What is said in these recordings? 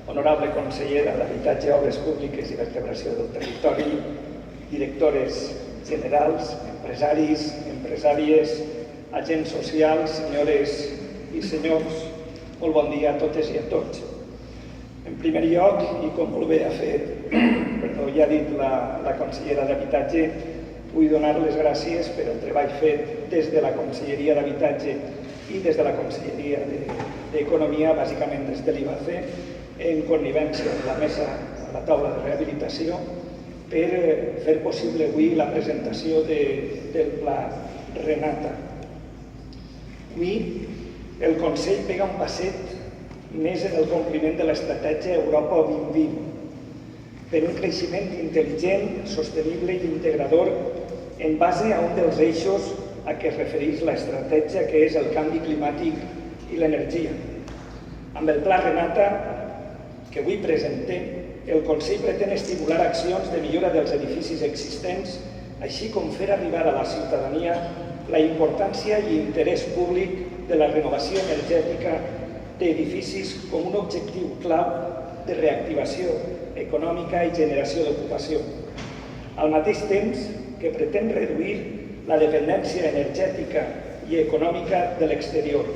honorable consellera d'Habitatge, Obres Públiques i Vertebració del Territori, directores generals, empresaris, empresàries, agents socials, senyores i senyors, molt bon dia a totes i a tots. En primer lloc, i com molt bé ja ha dit la consellera d'Habitatge, vull donar les gràcies per el treball fet des de la Conselleria d'Habitatge i des de la Conselleria d'Economia, bàsicament des de l'IBACE, en connivència amb la mesa, amb la taula de rehabilitació, per fer possible avui la presentació del Pla Renata. Avui el Consell pega un passet més en el compliment de l'estratègia Europa 2020 per un creixement intel·ligent, sostenible i integrador en base a un dels eixos a què es refereix l'estratègia, que és el canvi climàtic i l'energia. Amb el Pla Renata que avui presentem, el Consell pretén estimular accions de millora dels edificis existents, així com fer arribar a la ciutadania la importància i interès públic de la renovació energètica d'edificis com un objectiu clau de reactivació econòmica i generació d'ocupació. Al mateix temps que pretén reduir la dependència energètica i econòmica de l'exterior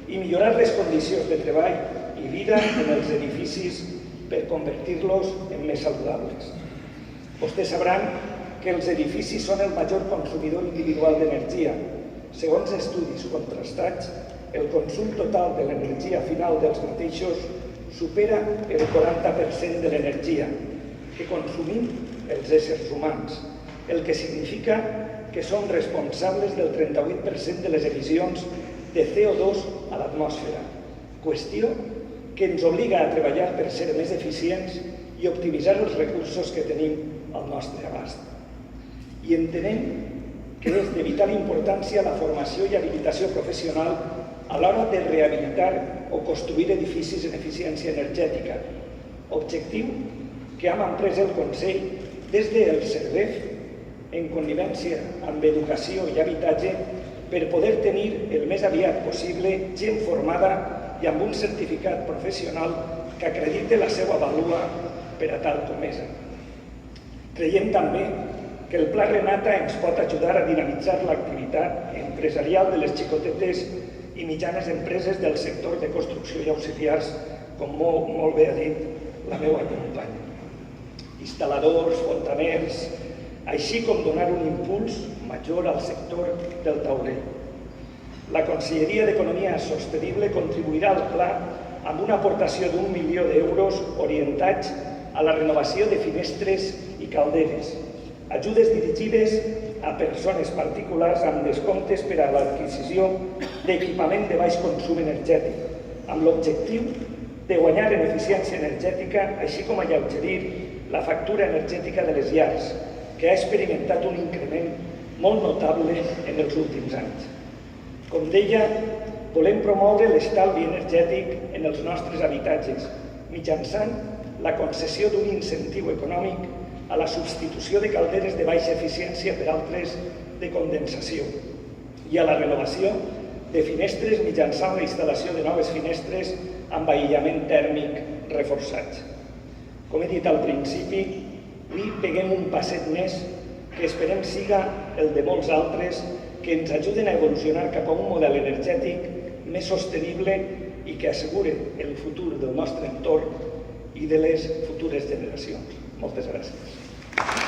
i millorar les condicions de treball i vida en els edificis per convertir-los en més saludables. Vostès sabran que els edificis són el major consumidor individual d'energia. Segons estudis contrastats, el consum total de l'energia final dels mateixos supera el 40% de l'energia que consumim els éssers humans, el que significa que som responsables del 38% de les emissions de CO2 a l'atmosfera, qüestió que ens obliga a treballar per ser més eficients i optimitzar els recursos que tenim al nostre abast. I entenem que és de vital importància la formació i habilitació professional a l'hora de rehabilitar o construir edificis en eficiència energètica, objectiu que hem emprès el Consell des del CERVEF en connivència amb Educació i Habitatge per poder tenir el més aviat possible gent formada i amb un certificat professional que acredite la seva vàlua per a tal comesa. Creiem també que el Pla Renata ens pot ajudar a dinamitzar l'activitat empresarial de les xicotetes i mitjanes empreses del sector de construcció i auxiliars, com molt bé ha dit la meva companya. Instal·ladors, fontaners, així com donar un impuls major al sector del taulell. La Conselleria d'Economia Sostenible contribuirà al pla amb una aportació d'1 milió d'euros orientats a la renovació de finestres i calderes, ajudes dirigides a persones particulars amb descomptes per a l'adquisició d'equipament de baix consum energètic, amb l'objectiu de guanyar en eficiència energètica, així com alleugerir la factura energètica de les llars, que ha experimentat un increment molt notable en els últims anys. Com deia, volem promoure l'estalvi energètic en els nostres habitatges mitjançant la concessió d'un incentiu econòmic a la substitució de calderes de baixa eficiència per altres de condensació i a la renovació de finestres mitjançant la instal·lació de noves finestres amb aïllament tèrmic reforçat. Com he dit al principi, avui peguem un passet més que esperem siga el de molts altres que ens ajuden a evolucionar cap a un model energètic més sostenible i que assegure el futur del nostre entorn i de les futures generacions. Moltes gràcies.